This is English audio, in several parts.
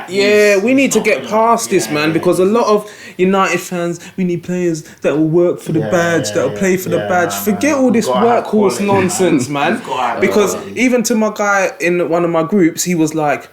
we need to get past this, man, because a lot of United fans, we need players that will work for the badge, that will play for the badge. Forget all this workhorse nonsense, man. Because even to my guy in one of my groups, he was like,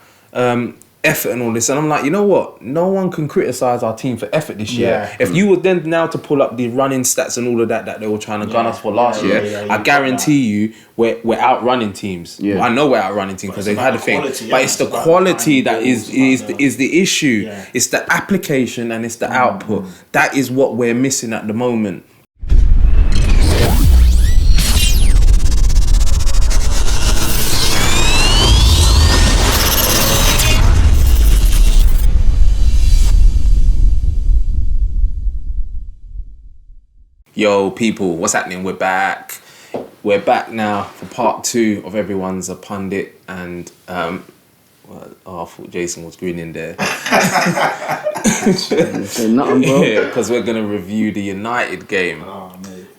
effort and all this, and I'm like, you know what? No one can criticise our team for effort this year. If you were then now to pull up the running stats and all of that they were trying to gun us for last year, I guarantee you we're outrunning teams. I know we're outrunning teams because they've had a thing, but it's the quality that is the issue. It's the application and it's the output. That is what we're missing at the moment. Yo, people, what's happening? We're back. We're back now for part 2 of Everyone's a Pundit. And, I thought Jason was grinning there. Say nothing, bro. Yeah, because we're going to review the United game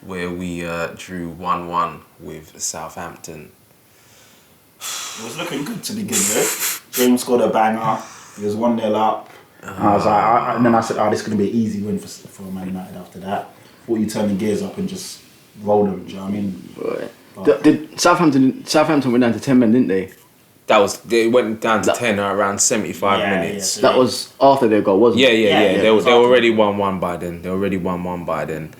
where we drew 1-1 with Southampton. It was looking good to begin with. James scored a banger. He was 1-0 up. I was like, and then I said, this is going to be an easy win for Man United after that. Thought you turn the gears up and just roll them, do you know what I mean? Right. Did Southampton went down to 10 men, didn't they? They went down to 10 around 75 minutes. That was after their goal, wasn't it? Yeah. They were already 1-1 by then.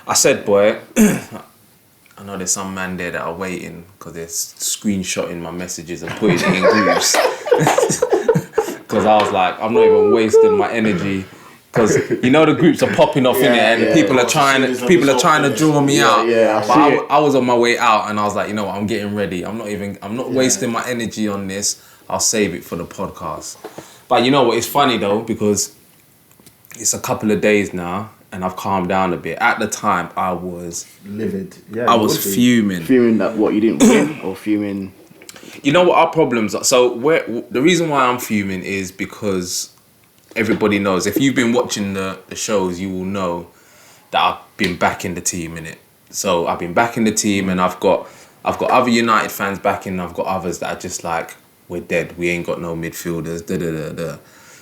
I said, boy, I know there's some man there that are waiting because they're screenshotting my messages and putting it in groups. Because I was like, I'm not even wasting my energy. Because you know the groups are popping off in it, and people are trying to draw me out. I was on my way out, and I was like, you know what, I'm getting ready. I'm not wasting my energy on this. I'll save it for the podcast. But you know what? It's funny though, because it's a couple of days now, and I've calmed down a bit. At the time, I was livid. I was fuming. Fuming that what you didn't win, or fuming. You know what our problems are. So the reason why I'm fuming is because everybody knows. If you've been watching the shows, you will know that I've been backing the team, innit? So I've been backing the team, and I've got other United fans backing, and I've got others that are just like, we're dead. We ain't got no midfielders.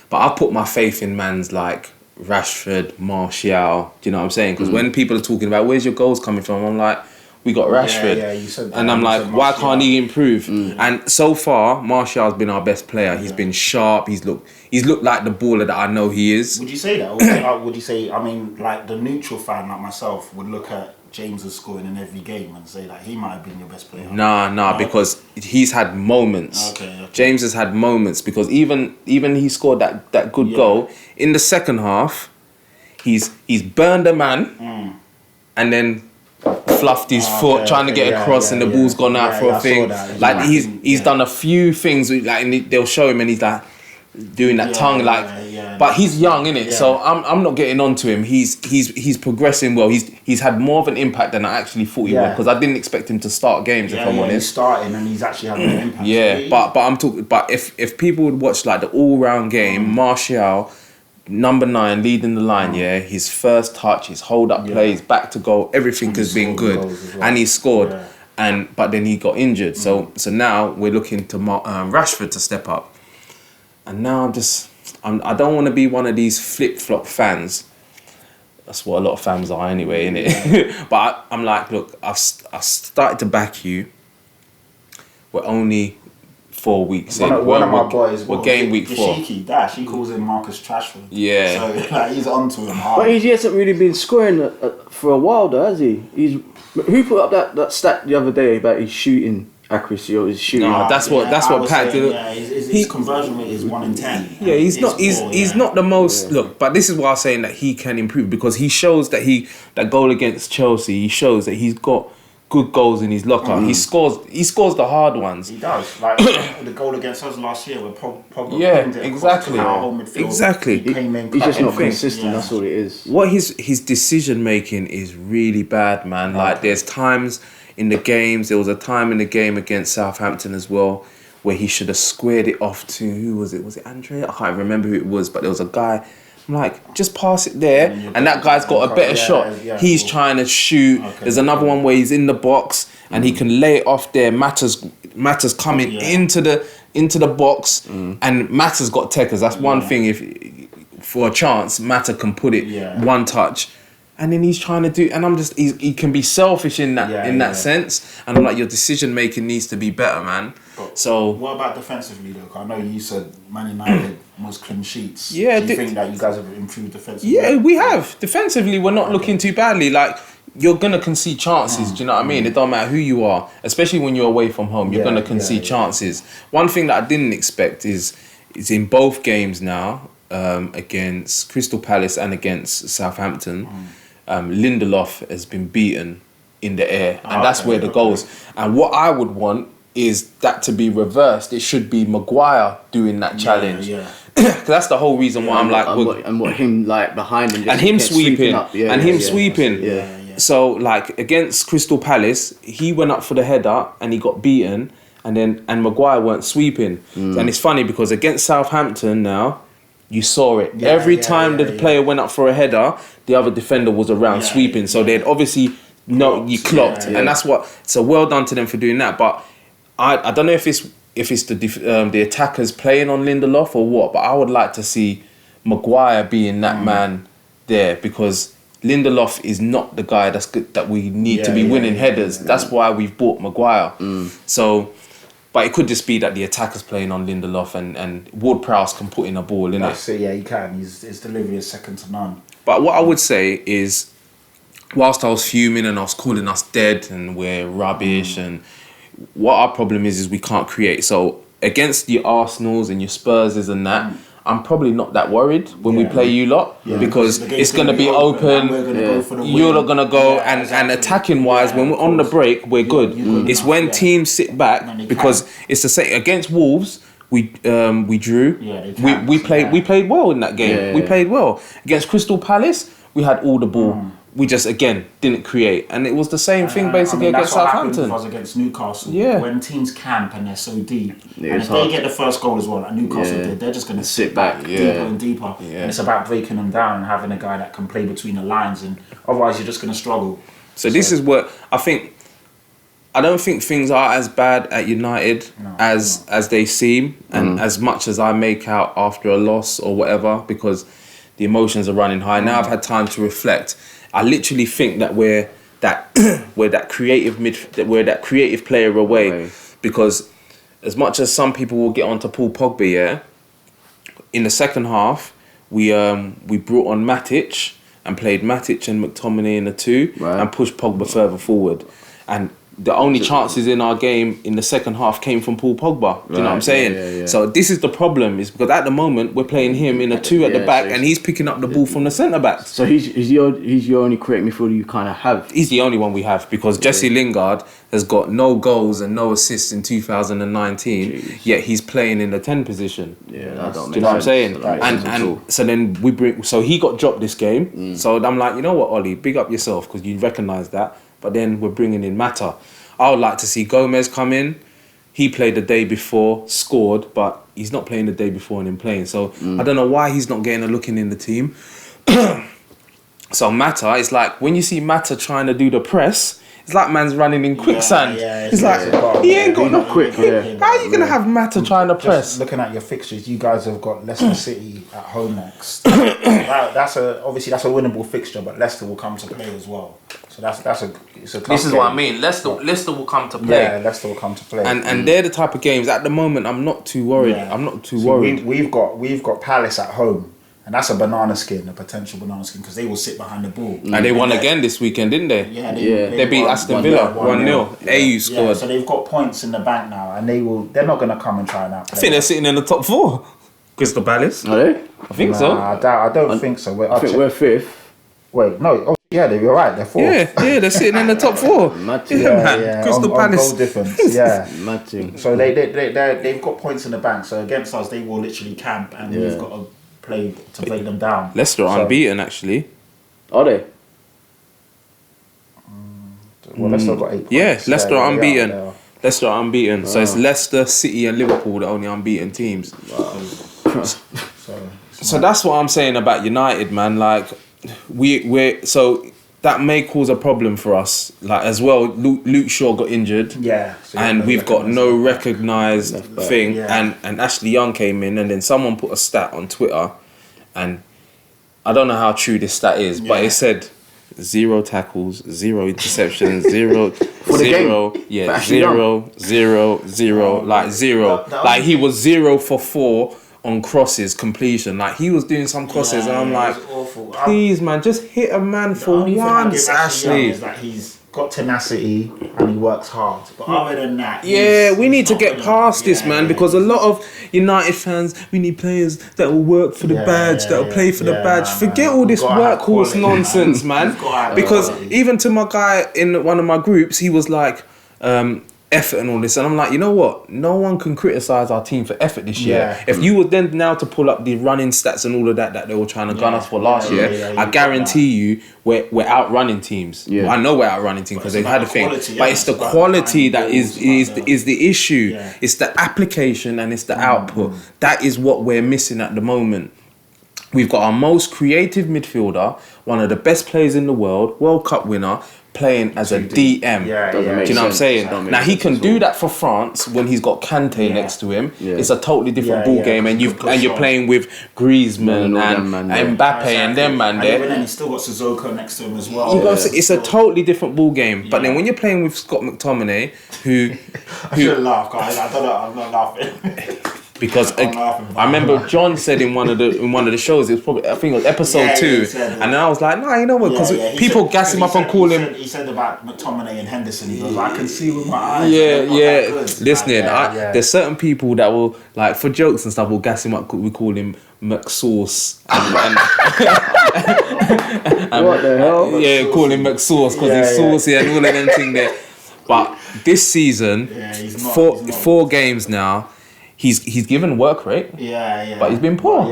But I put my faith in mans like Rashford, Martial. Do you know what I'm saying? Because when people are talking about where's your goals coming from, I'm like, we got Rashford. You said that. And I'm like, why can't he improve? And so far, Martial's been our best player. He's been sharp. He's looked like the baller that I know he is. Would you say that? Or would you say, I mean, like the neutral fan like myself would look at James as scoring in every game and say that he might have been your best player? Nah, because he's had moments. Okay. James has had moments because even he scored that good goal. In the second half, he's burned a man and then fluffed his foot trying to get across and the ball's gone out for a thing. Like he's done a few things like, and they'll show him and he's like doing that tongue but he's young, innit? So I'm not getting on to him. He's progressing well. He's had more of an impact than I actually thought he would, because I didn't expect him to start games if I'm honest. He's starting and he's actually having an impact. Yeah, but I'm talking. But if people would watch like the all-round game, Martial, number 9, leading the line, his first touch, his hold-up plays, back to goal, everything has been good, and he scored. But then he got injured, so now we're looking to Rashford to step up, and now I don't want to be one of these flip-flop fans. That's what a lot of fans are anyway, innit? But I'm like, look, I've started to back you. We're only 4 weeks in. One of my boys, we're game week 4. Cheeky Dash, he calls him Marcus Trashford. Yeah. So like, he's onto him hard. But he hasn't really been scoring for a while though, has he? Who put up that stat the other day about his shooting accuracy or his shooting? No, that's what Pat did. Yeah, his conversion rate is 1 in 10. Yeah, he's not the most look, but this is why I'm saying that he can improve, because he shows that that goal against Chelsea, he shows that he's got good goals in his locker. He scores the hard ones. He does. Like the goal against us last year, where Pogba exactly. Our whole midfield. Exactly. He's just not consistent. That's all it is. What his decision making is really bad, man. Like there's times in the games. There was a time in the game against Southampton as well where he should have squared it off to, who was it? Was it Andre? I can't remember who it was, but there was a guy. I'm like, just pass it there, and that guy's got a better shot. He's trying to shoot. There's another one where he's in the box and he can lay it off there. Matters coming into into the box, and Mata's got techers. That's one thing. If for a chance, Mata can put it one touch. And then he's trying to do, and I'm just, he can be selfish in that sense. And I'm like, your decision making needs to be better, man. But so what about defensively though? I know you said Man United most clean sheets. Yeah, do you think that you guys have improved defensively? Yeah, we have. Defensively, we're not looking too badly. Like, you're gonna concede chances. Do you know what I mean? It don't matter who you are, especially when you're away from home. You're gonna concede chances. One thing that I didn't expect is in both games now, against Crystal Palace and against Southampton. Lindelof has been beaten in the air, and that's where the goals. And what I would want is that to be reversed. It should be Maguire doing that challenge. Because that's the whole reason why I'm like, what him like behind him, and him sweeping, sweeping. Yeah. So like against Crystal Palace, he went up for the header and he got beaten, and Maguire weren't sweeping. And it's funny because against Southampton now, you saw it. Every time the player went up for a header, the other defender was around sweeping. So they'd obviously you clocked. And that's what, so well done to them for doing that. But I don't know if it's the attackers playing on Lindelof or what, but I would like to see Maguire being that man there, because Lindelof is not the guy that's good, that we need to be winning headers. That's why we've bought Maguire. So, but it could just be that the attacker's playing on Lindelof and Ward-Prowse can put in a ball, innit? That's it, he can. His delivery is second to none. But what I would say is, whilst I was fuming and I was calling us dead and we're rubbish, and what our problem is we can't create. So against your Arsenals and your Spurses and that, I'm probably not that worried when we play you lot, because it's going to be open. You're not going to go, and attacking wise, when we're on the break, we're good. It's when teams sit back, because it's the same against Wolves. We drew. We played well in that game. We played well against Crystal Palace. We had all the ball. We just, again, didn't create. And it was the same thing basically against Southampton. That's what happened against Newcastle. When teams camp and they're so deep. And if they get the first goal as well, like Newcastle did, they're just going to sit back deeper and deeper. And it's about breaking them down and having a guy that can play between the lines. And otherwise, you're just going to struggle. So this is what I think. I don't think things are as bad at United as they seem. And as much as I make out after a loss or whatever, because the emotions are running high. Now I've had time to reflect. I literally think that we're that creative player away, because as much as some people will get onto Paul Pogba, in the second half we brought on Matic and played Matic and McTominay in the two and pushed Pogba further forward, and the only chances in our game in the second half came from Paul Pogba. Do you know what I'm saying? So this is the problem, is because at the moment we're playing him in a two at the back, and he's picking up the ball from the centre backs. So he's your only creative midfielder you kind of have. He's the only one we have, because Jesse Lingard has got no goals and no assists in 2019. Yet he's playing in the 10 position. That don't make sense. Do you know what I'm saying? Right, and so then so he got dropped this game. So I'm like, you know what, Ollie, big up yourself, because you recognise that. But then we're bringing in Mata. I would like to see Gomez come in. He played the day before, scored, but he's not playing the day before and then playing. So I don't know why he's not getting a look in the team. So Mata, it's like when you see Mata trying to do the press, it's like man's running in quicksand. It's like he ain't got no quick. How are you gonna have Mata trying to press? Just looking at your fixtures, you guys have got Leicester City at home next. That's a winnable fixture, but Leicester will come to play as well. So it's a tough This is game. what I mean. Leicester will come to play. Yeah, Leicester will come to play. And they're the type of games at the moment I'm not too worried. I'm not too worried. We've got Palace at home. And that's a potential banana skin, because they will sit behind the ball. And they won again this weekend, didn't they? Yeah, they beat Aston Villa 1-0. AU scored. Yeah, so they've got points in the bank now, and they're not going to come and try and outplay. I think they're sitting in the top 4. Crystal Palace. Are they? I think so. I don't think so. I think we're 5th. Wait, no. Oh, yeah, you're right. They're 4th. Yeah, they're sitting in the top 4. Man. Crystal Palace. On goal difference. Yeah. Matching. So they've got points in the bank. So against us, they will literally camp, and we've got to play them down. Leicester are unbeaten, actually. Are they? Well, Leicester got 8 points. Yeah, Leicester are unbeaten. They are. Leicester are unbeaten. So it's Leicester, City and Liverpool, the only unbeaten teams. So that's what I'm saying about United, man. Like, that may cause a problem for us. Like as well, Luke Shaw got injured. Yeah. So and we've got no recognised thing. Yeah. And Ashley Young came in, and then someone put a stat on Twitter, and I don't know how true this stat is, but it said 0 tackles, 0 interceptions, 0 For the zero, game? yeah, 0, 0, 0, like 0. Like he was 0 for 4 on crosses completion. Like he was doing some crosses, and I'm like, please, man, just hit a man for once, Ashley. Is that he's got tenacity and he works hard. But other than that, we need to get past this, man, because a lot of United fans, we need players that will work for the badge, that will play for the badge. Forget all this workhorse nonsense, man. Because even to my guy in one of my groups, he was like, effort and all this, and I'm like, you know what? No one can criticise our team for effort this year. If you were then now to pull up the running stats and all of that they were trying to gun us for last year, I guarantee you we're outrunning teams. Well, I know we're outrunning teams because they've had a thing, but it's the quality that is the issue. It's the application and it's the output. That is what we're missing at the moment. We've got our most creative midfielder, one of the best players in the world, World Cup winner, playing as a DM. Do you know what I'm saying? Now he can do that for France when he's got Kante next to him. It's a totally different ball game, and you're playing with Griezmann and Mbappe and them man there. And then he's still got Sissoko next to him as well. It's a totally different ball game. But then when you're playing with Scott McTominay, who I shouldn't laugh, guys. I don't know. I'm not laughing. Because I remember John said in one of the shows, it was probably, I think it was episode 2, and then I was like, nah, you know what? Because people gas him up and call him. He said about McTominay and Henderson. He goes, I can see with my eyes. Listening, there's certain people that will, like, for jokes and stuff, will gas him up. We call him McSauce. And What the hell? Yeah, call him McSauce because he's saucy and all of them things there. But this season, four games now. He's given work rate, but he's been poor.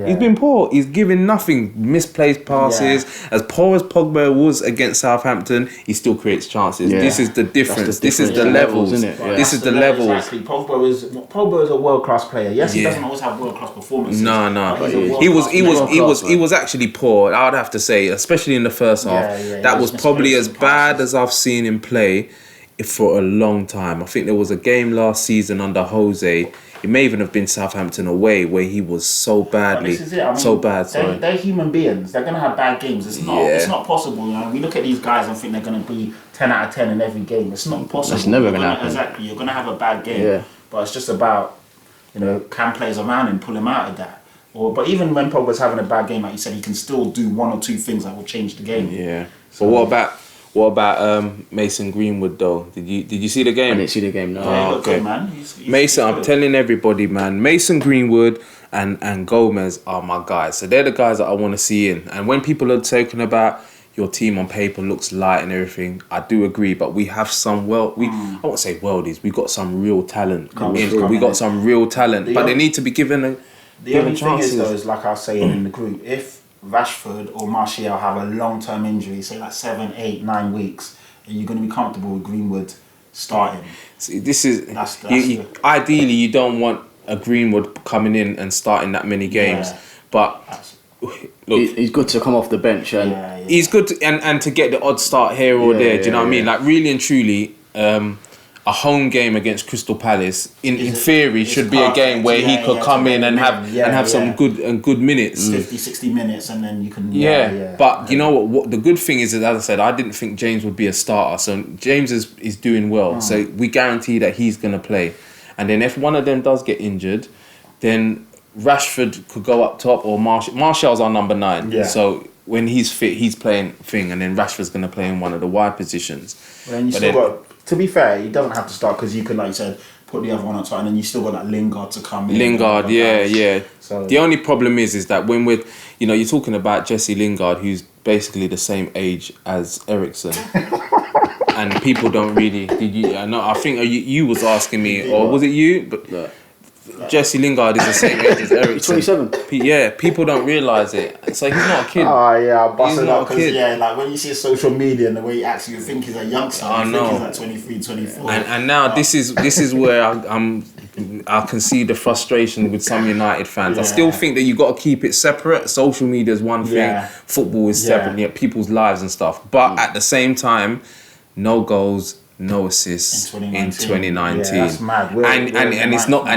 He's been poor. He's given nothing. Misplaced passes. As poor as Pogba was against Southampton, he still creates chances. This is the difference. This is the levels, isn't it? This is the levels. Exactly. Pogba is a world class player. Yes, he doesn't always have world class performances. No. He was actually poor. I would have to say, especially in the first half. That was probably as bad as I've seen him play for a long time. I think there was a game last season under Jose. It may even have been Southampton away where he was so badly, so bad. They're human beings. They're gonna have bad games. It's not possible. You know, we look at these guys and think they're gonna be 10 out of 10 in every game. It's not possible. It's never gonna happen. Exactly. You're gonna have a bad game. But it's just about, can players around him pull him out of that. But even when Pogba's having a bad game, like you said, he can still do 1 or 2 things that will change the game. Yeah. So what about Mason Greenwood though? Did you see the game? I didn't see the game. No. Yeah, okay, man. He's Mason, I'm telling everybody, man. Mason Greenwood and Gomez are my guys. So they're the guys that I want to see in. And when people are talking about your team on paper looks light and everything, I do agree. But we have some I won't say worldies. We got some real talent We got some real talent, but they need to be given the only thing is though, is like I was saying in the group, if Rashford or Martial have a long-term injury, say like 7, 8, 9 weeks, are you going to be comfortable with Greenwood starting? See, this is ideally you don't want a Greenwood coming in and starting that many games, but look, he's good to come off the bench and he's good to, and to get the odd start here or there. Do you know what I mean? Like really and truly. A home game against Crystal Palace, in theory, should be a game where he could come in and have some good minutes. 50, 60 minutes, and then you can... But you know what the good thing is, as I said, I didn't think James would be a starter. So James is doing well. So we guarantee that he's going to play. And then if one of them does get injured, then Rashford could go up top, or Martial's our number 9. Yeah. So when he's fit, he's playing thing, and then Rashford's going to play in one of the wide positions. To be fair, he doesn't have to start because you can, like you said, put the other one on top, and then you still got that Lingard to come in. Lingard, yeah. So the only problem is that when you're talking about Jesse Lingard, who's basically the same age as Eriksen, and people don't really. I think you was asking me, or was it you? But no. Jesse Lingard is the same age as Eriksen. He's 27. People don't realise it. So he's not a kid. I'm busting up because like when you see social media and the way he acts, you think he's a youngster. I know. Think he's like 23, 24. And now this is where I'm I can see the frustration with some United fans. I still think that you got to keep it separate. Social media is one thing, football is separate, people's lives and stuff. But at the same time, no goals, no assists in 2019. Yeah, that's mad.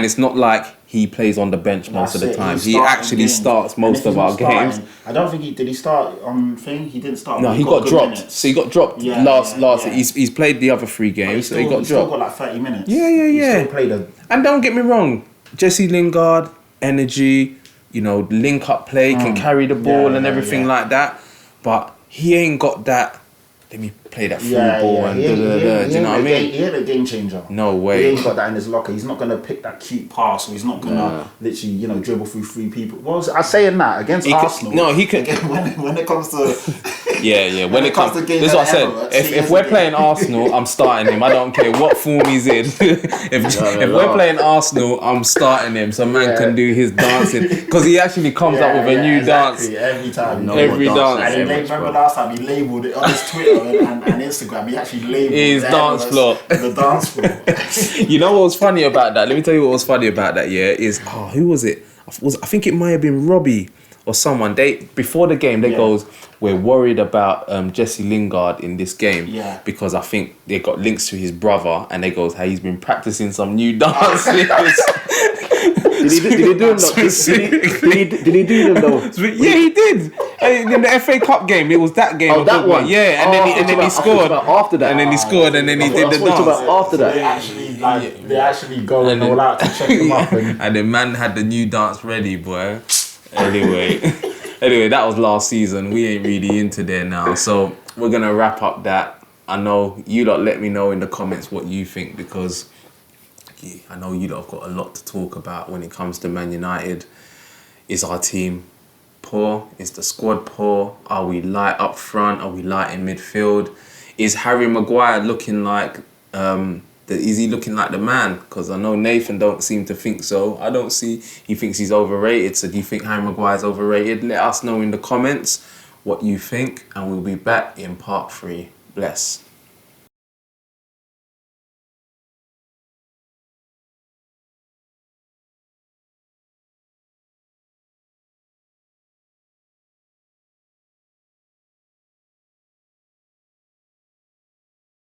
It's not like he plays on the bench most of the time. He actually starts most of our games. I don't think did he start on thing? He didn't start. No, he got dropped. Minutes. So he got dropped last. He's played the other 3 games, so he got dropped. Still got like 30 minutes. Yeah. He still played And don't get me wrong, Jesse Lingard, energy, link up play, can carry the ball and everything like that. But he ain't got that. Let me play that through ball and do you know what I mean? He ain't a game changer. No way. He ain't got that in his locker. He's not gonna pick that cute pass, or he's not gonna literally, dribble through 3 people. Well, I saying that against Arsenal. He can. When it comes to When it comes to games, this is what I said. If we're playing Arsenal, I'm starting him. I don't care what form he's in. if we're playing Arsenal, I'm starting him. So man can do his dancing because he actually comes up with a new dance every time. Every dance. And remember last time he labelled it on his Twitter and Instagram. He actually labelled his dance floor. The dance floor. You know what was funny about that? Let me tell you what was funny about that. Is who was it? I think it might have been Robbie or someone. Before the game, goes, we're worried about Jesse Lingard in this game because I think they got links to his brother, and they goes, hey, he's been practicing some new dances. Did he do them though? Did he do them though? Yeah, he did. In the FA Cup game, it was that game. Oh, that one. Yeah, and then he scored. After that, and then he scored, and then he did the dance. After that, they actually go and all out to check him up. And the man had the new dance ready, boy. Anyway, that was last season. We ain't really into there now, so we're gonna wrap up that. I know you lot. Let me know in the comments what you think, because I know you lot have got a lot to talk about when it comes to Man United. Is our team poor? Is the squad poor? Are we light up front? Are we light in midfield? Is Harry Maguire looking like is he looking like the man? Because I know Nathan don't seem to think so. I don't see. He thinks he's overrated. So do you think Harry Maguire's overrated? Let us know in the comments what you think, and we'll be back in part 3. Bless.